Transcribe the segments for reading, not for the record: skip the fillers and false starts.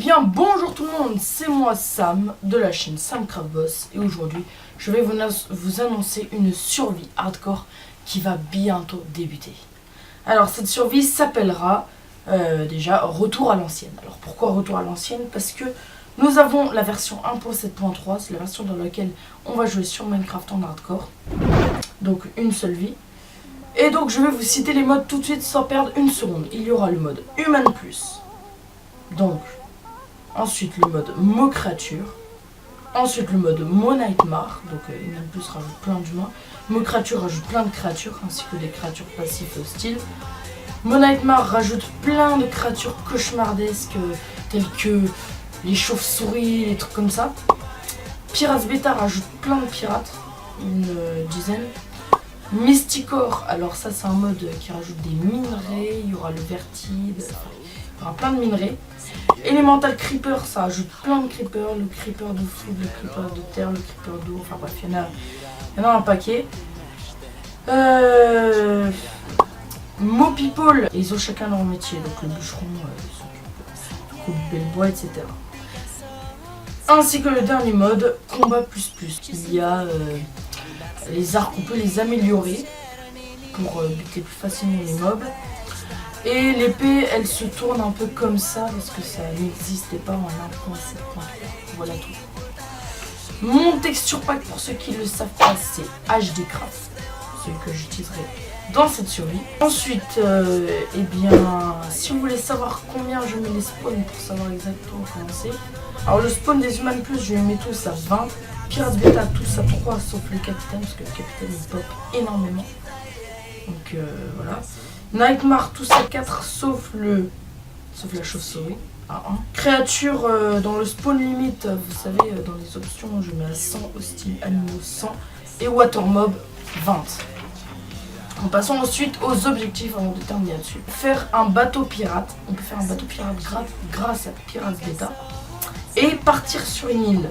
bien bonjour tout le monde, c'est moi Sam de la chaîne Sam Craft Boss et aujourd'hui je vais vous annoncer une survie hardcore qui va bientôt débuter. Alors cette survie s'appellera déjà Retour à l'ancienne. Alors pourquoi Retour à l'ancienne? Parce que nous avons la version 1.7.3, c'est la version dans laquelle on va jouer sur Minecraft en hardcore, donc une seule vie. Et donc je vais vous citer les modes tout de suite sans perdre une seconde. Il y aura le mode Human Plus, donc ensuite le mode Mo Créature, ensuite le mode Mo Nightmare, donc Human Plus rajoute plein d'humains, Mo Créature rajoute plein de créatures ainsi que des créatures passives hostiles. Mo Nightmare rajoute plein de créatures cauchemardesques telles que les chauves-souris, les trucs comme ça. Pirates Beta rajoute plein de pirates, une dizaine. Mysticor, alors ça c'est un mode qui rajoute des minerais, il y aura le vertide, il y aura plein de minerais. Elemental Creeper, ça ajoute plein de creepers, le creeper de food, le creeper de terre, le creeper d'eau, enfin bref, il y en a un paquet. Mo People, ils ont chacun leur métier, donc le bûcheron, couper le bois, etc. Ainsi que le dernier mode, Combat Plus Plus. Il y a les arcs, on peut les améliorer pour buter plus facilement les mobs. Et l'épée, elle se tourne un peu comme ça parce que ça n'existait pas en 1.7.3. Voilà tout. Mon texture pack, pour ceux qui ne le savent pas, c'est HD Craft, celui que j'utiliserai dans cette survie. Ensuite, eh bien, si vous voulez savoir combien je mets les spawns pour savoir exactement comment c'est. Alors le spawn des Human Plus, je les mets tous à 20. Pirates Beta, tous à 3 sauf le capitaine, parce que le capitaine il pop énormément. Donc voilà. Nightmare, tous à 4 sauf la chauve-souris à 1. Créature dans le spawn limite, vous savez, dans les options, je mets à 100, hostile, animaux 100 et water mob 20. En passant ensuite aux objectifs avant de terminer là-dessus. Faire un bateau pirate, on peut faire un bateau pirate grâce à Pirates Beta et partir sur une île.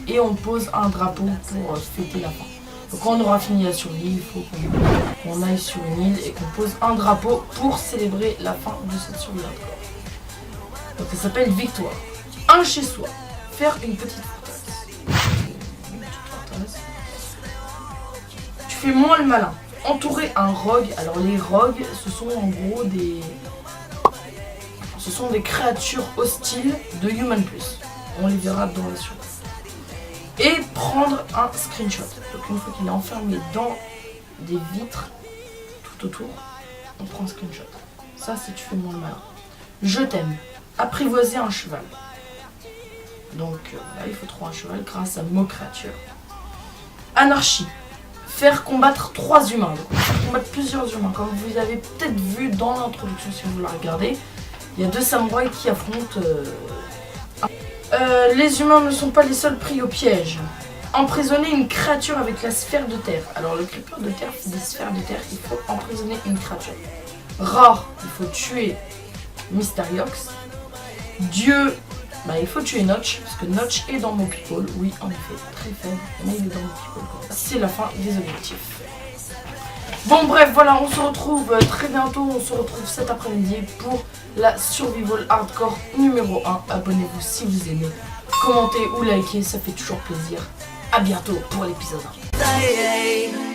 Et on pose un drapeau pour fêter la fin. Donc quand on aura fini la survie, il faut qu'on aille sur une île et qu'on pose un drapeau pour célébrer la fin de cette survie hardcore. Donc ça s'appelle Victoire. Un chez soi. Faire une petite forteresse. Tu fais moins le malin. Entourer un rogue. Alors les rogues, ce sont en gros des créatures hostiles de Human Plus. On les verra dans la survie. Et prendre un screenshot. Donc une fois qu'il est enfermé dans des vitres tout autour, on prend un screenshot. Ça, c'est tu fais moins le malin. Je t'aime. Apprivoiser un cheval. Donc là, il faut trouver un cheval grâce à Mo Créature. Anarchie. Faire combattre 3 humains. Donc faire combattre plusieurs humains. Comme vous avez peut-être vu dans l'introduction si vous la regardez, il y a 2 samouraïs qui affrontent les humains ne sont pas les seuls pris au piège. Emprisonner une créature avec la sphère de terre. Alors le creeper de terre fait des sphères de terre, il faut emprisonner une créature. Rare, il faut tuer Mysteriox. Dieu, il faut tuer Notch, parce que Notch est dans Mo People. Oui, en effet, très faible, mais il est dans Mo People. C'est la fin des objectifs. Bon bref, voilà, on se retrouve très bientôt, on se retrouve cet après-midi pour la Survival Hardcore numéro 1. Abonnez-vous si vous aimez, commentez ou likez, ça fait toujours plaisir. A bientôt pour l'épisode 1.